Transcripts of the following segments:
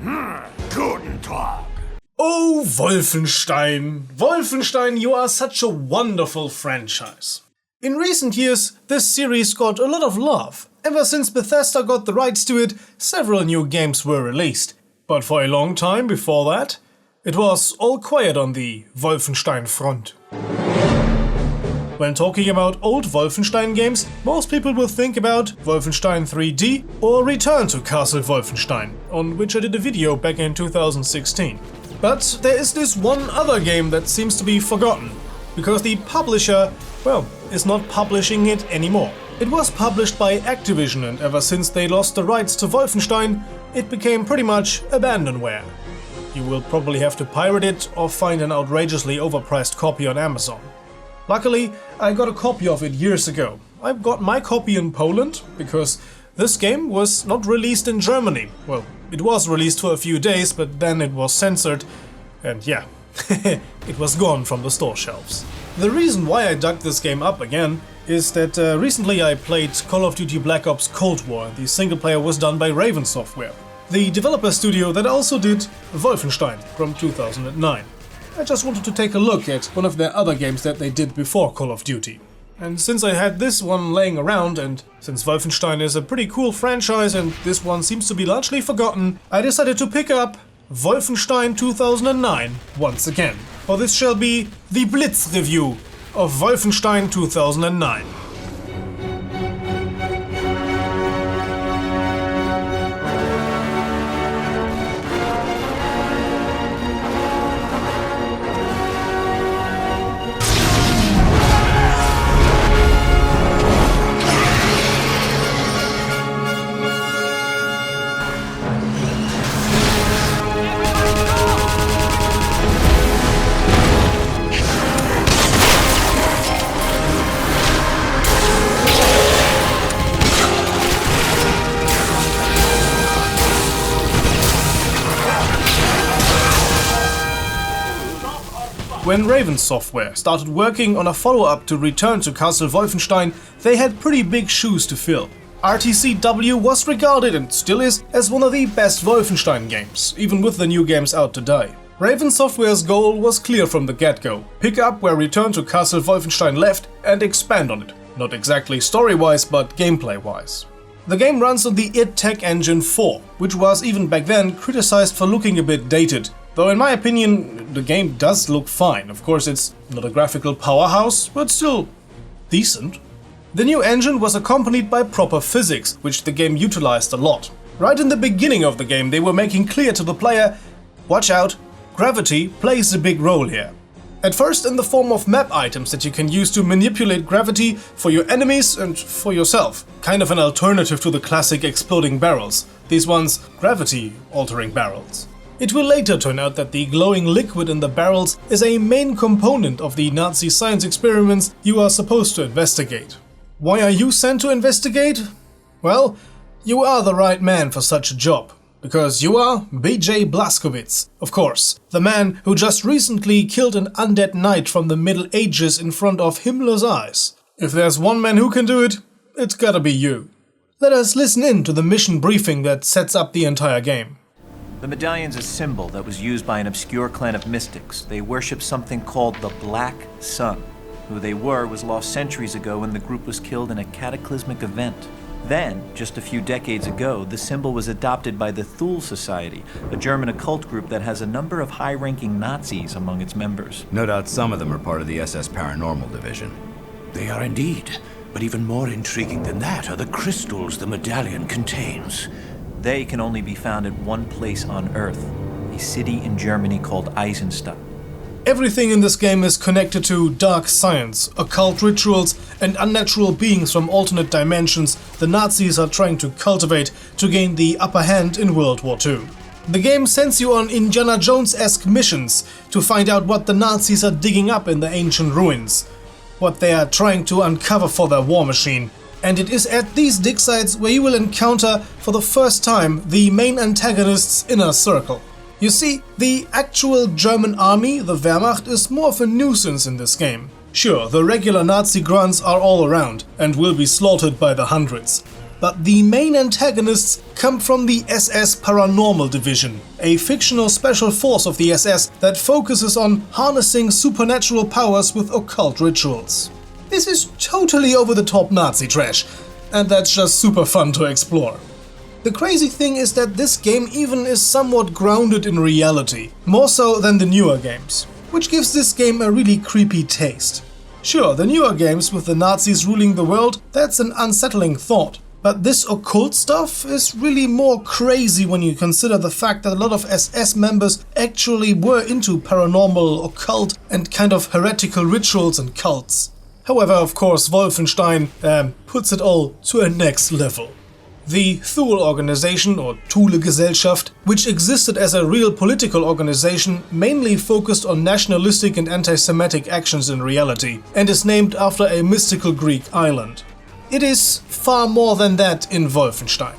Guten Tag. Oh, Wolfenstein! Wolfenstein, you are such a wonderful franchise. In recent years, this series got a lot of love. Ever since Bethesda got the rights to it, several new games were released. But for a long time before that, it was all quiet on the Wolfenstein front. When talking about old Wolfenstein games, most people will think about Wolfenstein 3D or Return to Castle Wolfenstein, on which I did a video back in 2016. But there is this one other game that seems to be forgotten, because the publisher, well, is not publishing it anymore. It was published by Activision, and ever since they lost the rights to Wolfenstein, it became pretty much abandonware. You will probably have to pirate it or find an outrageously overpriced copy on Amazon. Luckily, I got a copy of it years ago. I got my copy in Poland because this game was not released in Germany. Well, it was released for a few days, but then it was censored, and yeah, it was gone from the store shelves. The reason why I dug this game up again is that recently I played Call of Duty Black Ops Cold War. The single player was done by Raven Software, the developer studio that also did Wolfenstein from 2009. I just wanted to take a look at one of their other games that they did before Call of Duty. And since I had this one laying around, and since Wolfenstein is a pretty cool franchise and this one seems to be largely forgotten, I decided to pick up Wolfenstein 2009 once again. For this shall be the Blitz review of Wolfenstein 2009. When Raven Software started working on a follow-up to Return to Castle Wolfenstein, they had pretty big shoes to fill. RTCW was regarded, and still is, as one of the best Wolfenstein games, even with the new games out today. Raven Software's goal was clear from the get-go: pick up where Return to Castle Wolfenstein left and expand on it. Not exactly story-wise, but gameplay-wise. The game runs on the id Tech Engine 4, which was even back then criticized for looking a bit dated. Though in my opinion, the game does look fine. Of course, it's not a graphical powerhouse, but still decent. The new engine was accompanied by proper physics, which the game utilized a lot. Right in the beginning of the game, they were making clear to the player, watch out, gravity plays a big role here. At first in the form of map items that you can use to manipulate gravity for your enemies and for yourself. Kind of an alternative to the classic exploding barrels. These ones, gravity-altering barrels. It will later turn out that the glowing liquid in the barrels is a main component of the Nazi science experiments you are supposed to investigate. Why are you sent to investigate? Well, you are the right man for such a job. Because you are B.J. Blazkowicz, of course, the man who just recently killed an undead knight from the Middle Ages in front of Himmler's eyes. If there's one man who can do it, it's gotta be you. Let us listen in to the mission briefing that sets up the entire game. The medallion's a symbol that was used by an obscure clan of mystics. They worship something called the Black Sun. Who they were was lost centuries ago when the group was killed in a cataclysmic event. Then, just a few decades ago, the symbol was adopted by the Thule Society, a German occult group that has a number of high-ranking Nazis among its members. No doubt some of them are part of the SS Paranormal Division. They are indeed. But even more intriguing than that are the crystals the medallion contains. They can only be found at one place on Earth, a city in Germany called Eisenstadt. Everything in this game is connected to dark science, occult rituals, and unnatural beings from alternate dimensions the Nazis are trying to cultivate to gain the upper hand in World War II. The game sends you on Indiana Jones-esque missions to find out what the Nazis are digging up in the ancient ruins, what they are trying to uncover for their war machine. And it is at these dig sites where you will encounter, for the first time, the main antagonist's inner circle. You see, the actual German army, the Wehrmacht, is more of a nuisance in this game. Sure, the regular Nazi grunts are all around and will be slaughtered by the hundreds. but the main antagonists come from the SS Paranormal Division, a fictional special force of the SS that focuses on harnessing supernatural powers with occult rituals. This is totally over-the-top Nazi trash, and that's just super fun to explore. The crazy thing is that this game even is somewhat grounded in reality, more so than the newer games, which gives this game a really creepy taste. Sure, the newer games with the Nazis ruling the world, that's an unsettling thought. But this occult stuff is really more crazy when you consider the fact that a lot of SS members actually were into paranormal, occult and kind of heretical rituals and cults. However, of course, Wolfenstein puts it all to a next level. The Thule organization, or Thule Gesellschaft, which existed as a real political organization, mainly focused on nationalistic and anti-Semitic actions in reality, and is named after a mystical Greek island. It is far more than that in Wolfenstein.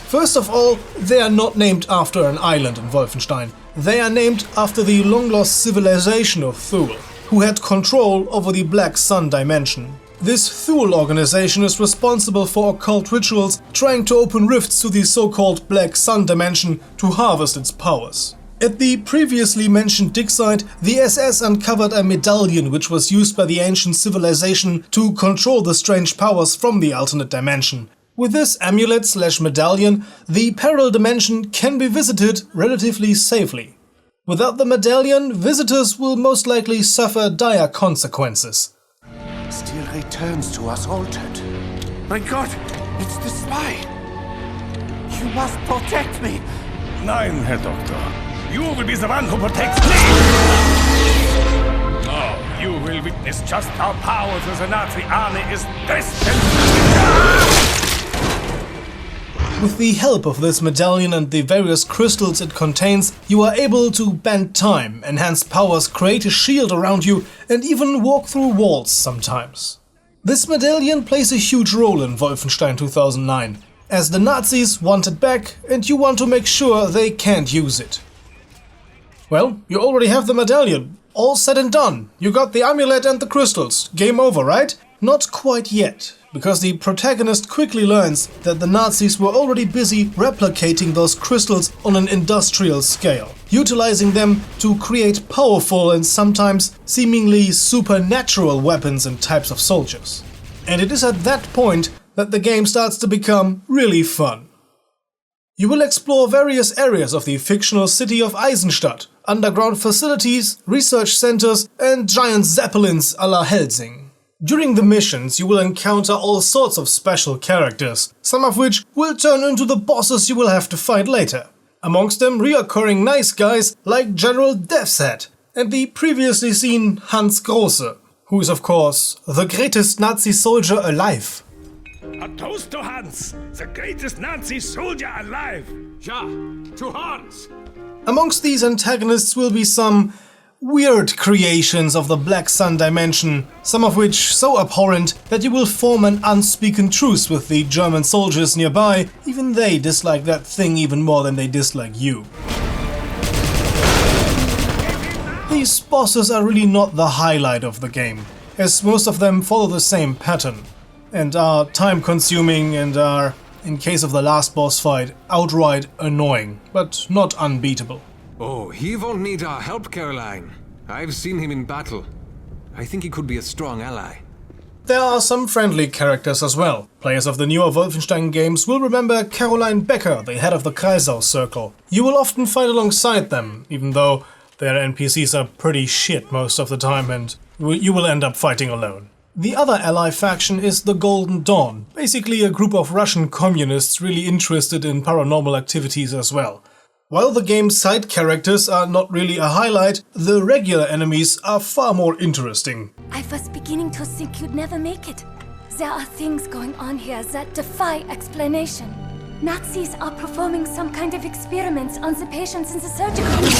First of all, they are not named after an island in Wolfenstein. They are named after the long-lost civilization of Thule, who had control over the Black Sun dimension. This Thule organization is responsible for occult rituals, trying to open rifts to the so-called Black Sun dimension to harvest its powers. At the previously mentioned dig site, the SS uncovered a medallion which was used by the ancient civilization to control the strange powers from the alternate dimension. With this amulet/medallion, the parallel dimension can be visited relatively safely. Without the medallion, visitors will most likely suffer dire consequences. Still returns to us altered. My God, it's the spy! You must protect me! Nein, Herr Doktor. You will be the one who protects me! Now, you will witness just how powerful the Nazi army is destined to With the help of this medallion and the various crystals it contains, you are able to bend time, enhance powers, create a shield around you, and even walk through walls sometimes. This medallion plays a huge role in Wolfenstein 2009, as the Nazis want it back and you want to make sure they can't use it. Well, you already have the medallion. All said and done. You got the amulet and the crystals. Game over, right? Not quite yet, because the protagonist quickly learns that the Nazis were already busy replicating those crystals on an industrial scale, utilizing them to create powerful and sometimes seemingly supernatural weapons and types of soldiers. And it is at that point that the game starts to become really fun. You will explore various areas of the fictional city of Eisenstadt, underground facilities, research centers, and giant zeppelins a la Helsing. During the missions, you will encounter all sorts of special characters, some of which will turn into the bosses you will have to fight later. Amongst them, reoccurring nice guys like General Deathshead and the previously seen Hans Große, who is of course the greatest Nazi soldier alive. A toast to Hans, the greatest Nazi soldier alive! Ja, to Hans! Amongst these antagonists will be some weird creations of the Black Sun dimension, some of which so abhorrent that you will form an unspoken truce with the German soldiers nearby. Even they dislike that thing even more than they dislike you. These bosses are really not the highlight of the game, as most of them follow the same pattern, and are time-consuming and are, in case of the last boss fight, outright annoying, but not unbeatable. Oh, he won't need our help, Caroline. I've seen him in battle. I think he could be a strong ally. There are some friendly characters as well. Players of the newer Wolfenstein games will remember Caroline Becker, the head of the Kreisau Circle. You will often fight alongside them, even though their NPCs are pretty shit most of the time and you will end up fighting alone. The other ally faction is the Golden Dawn, basically a group of Russian communists really interested in paranormal activities as well. While the game's side characters are not really a highlight, the regular enemies are far more interesting. I was beginning to think you'd never make it. There are things going on here that defy explanation. Nazis are performing some kind of experiments on the patients in the surgical unit.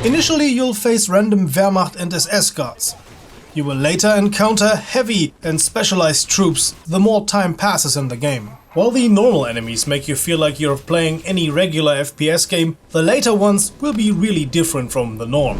Initially, you'll face random Wehrmacht and SS guards. You will later encounter heavy and specialized troops the more time passes in the game. While the normal enemies make you feel like you're playing any regular FPS game, the later ones will be really different from the norm.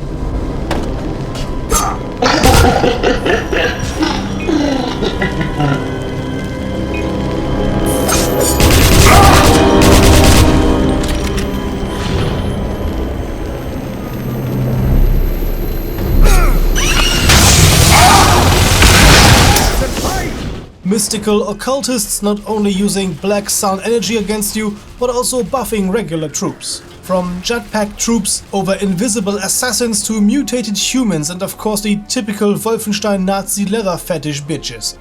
Mystical occultists not only using black sound energy against you, but also buffing regular troops. From jetpack troops over invisible assassins to mutated humans and of course the typical Wolfenstein Nazi leather fetish bitches.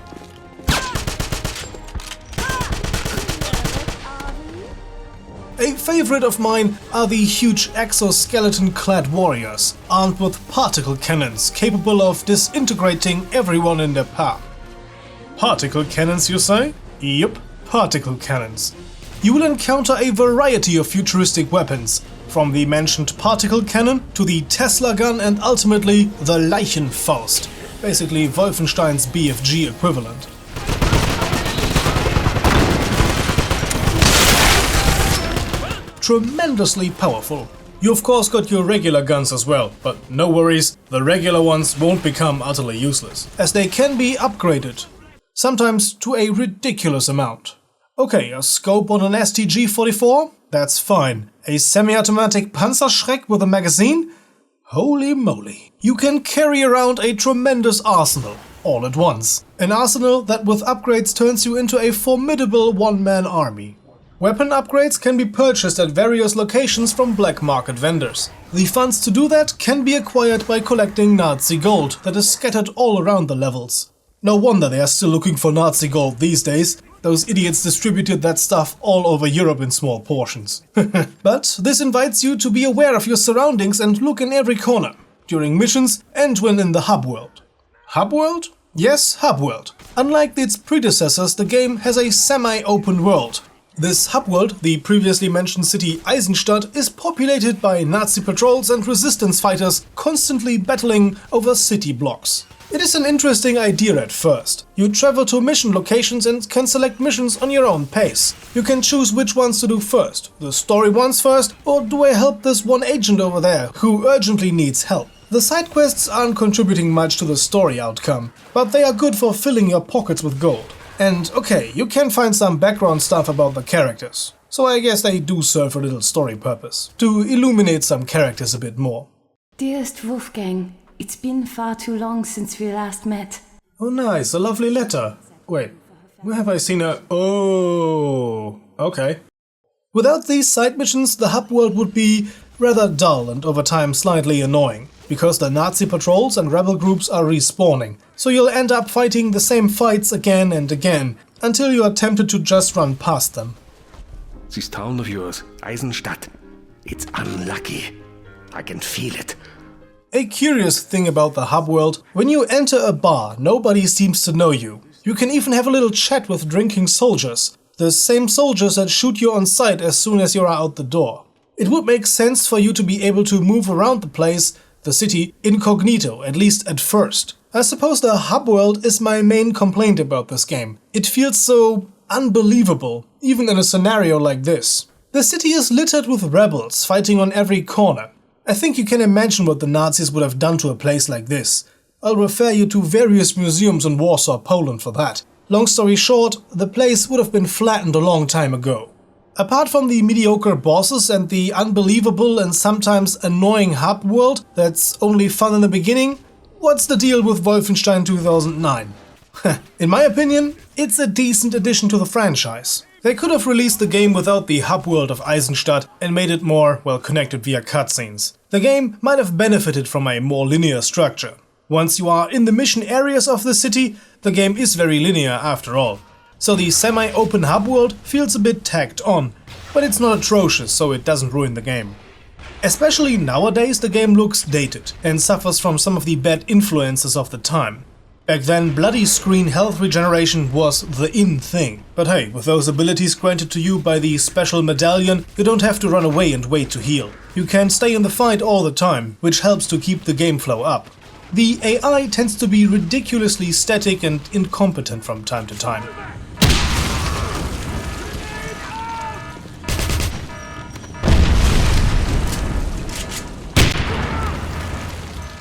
A favorite of mine are the huge exoskeleton-clad warriors, armed with particle cannons capable of disintegrating everyone in their path. Particle cannons, you say? Yup, particle cannons. You will encounter a variety of futuristic weapons, from the mentioned particle cannon to the Tesla gun and ultimately the Leichenfaust, basically Wolfenstein's BFG equivalent. Tremendously powerful. You of course got your regular guns as well, but no worries, the regular ones won't become utterly useless, as they can be upgraded. Sometimes to a ridiculous amount. Okay, a scope on an STG-44? That's fine. A semi-automatic Panzerschreck with a magazine? Holy moly. You can carry around a tremendous arsenal, all at once. An arsenal that with upgrades turns you into a formidable one-man army. Weapon upgrades can be purchased at various locations from black market vendors. The funds to do that can be acquired by collecting Nazi gold that is scattered all around the levels. No wonder they are still looking for Nazi gold these days. Those idiots distributed that stuff all over Europe in small portions. But this invites you to be aware of your surroundings and look in every corner, during missions and when in the Hub World. Hub World? Yes, Hub World. Unlike its predecessors, the game has a semi-open world. This Hub World, the previously mentioned city Eisenstadt, is populated by Nazi patrols and resistance fighters constantly battling over city blocks. It is an interesting idea at first. You travel to mission locations and can select missions on your own pace. You can choose which ones to do first. The story ones first, or do I help this one agent over there who urgently needs help? The side quests aren't contributing much to the story outcome, but they are good for filling your pockets with gold. And okay, you can find some background stuff about the characters. So I guess they do serve a little story purpose, to illuminate some characters a bit more. Dearest Wolfgang, it's been far too long since we last met. Oh nice, a lovely letter. Wait, where have I seen her? Oh, okay. Without these side missions, the Hub World would be rather dull and over time slightly annoying, because the Nazi patrols and rebel groups are respawning, so you'll end up fighting the same fights again and again, until you are tempted to just run past them. This town of yours, Eisenstadt, it's unlucky. I can feel it. A curious thing about the Hub World, when you enter a bar, nobody seems to know you. You can even have a little chat with drinking soldiers, the same soldiers that shoot you on sight as soon as you are out the door. It would make sense for you to be able to move around the place, the city, incognito, at least at first. I suppose the Hub World is my main complaint about this game. It feels so unbelievable, even in a scenario like this. The city is littered with rebels fighting on every corner. I think you can imagine what the Nazis would have done to a place like this. I'll refer you to various museums in Warsaw, Poland for that. Long story short, the place would have been flattened a long time ago. Apart from the mediocre bosses and the unbelievable and sometimes annoying Hub World that's only fun in the beginning, what's the deal with Wolfenstein 2009? In my opinion, it's a decent addition to the franchise. They could have released the game without the Hub World of Eisenstadt and made it more, well, connected via cutscenes. The game might have benefited from a more linear structure. Once you are in the mission areas of the city, the game is very linear after all. So the semi-open Hub World feels a bit tacked on, but it's not atrocious, so it doesn't ruin the game. Especially nowadays, the game looks dated and suffers from some of the bad influences of the time. Back then, bloody screen health regeneration was the in thing. But hey, with those abilities granted to you by the special medallion, you don't have to run away and wait to heal. You can stay in the fight all the time, which helps to keep the game flow up. The AI tends to be ridiculously static and incompetent from time to time.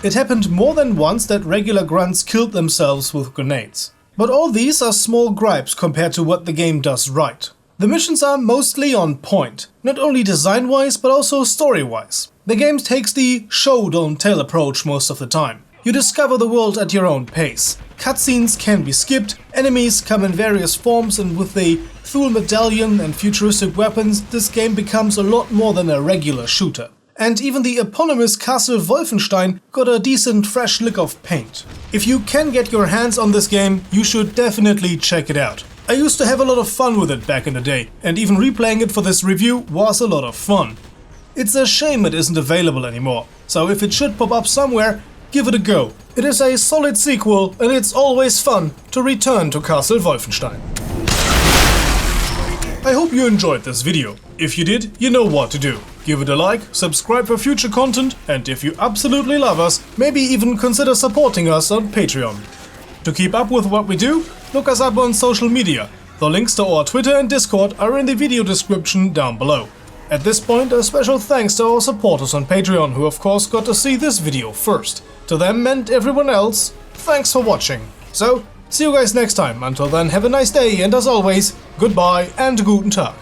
It happened more than once that regular grunts killed themselves with grenades. But all these are small gripes compared to what the game does right. The missions are mostly on point, not only design-wise but also story-wise. The game takes the show-don't-tell approach most of the time. You discover the world at your own pace. Cutscenes can be skipped, enemies come in various forms, and with the Thule medallion and futuristic weapons, this game becomes a lot more than a regular shooter. And even the eponymous castle Wolfenstein got a decent fresh lick of paint. If you can get your hands on this game, you should definitely check it out. I used to have a lot of fun with it back in the day, and even replaying it for this review was a lot of fun. It's a shame it isn't available anymore, so if it should pop up somewhere, give it a go. It is a solid sequel, and it's always fun to return to Castle Wolfenstein. I hope you enjoyed this video. If you did, you know what to do. Give it a like, subscribe for future content, and if you absolutely love us, maybe even consider supporting us on Patreon. To keep up with what we do, look us up on social media. The links to our Twitter and Discord are in the video description down below. At this point, a special thanks to our supporters on Patreon, who of course got to see this video first. To them and everyone else, thanks for watching. So, see you guys next time. Until then, have a nice day, and as always, goodbye and guten Tag.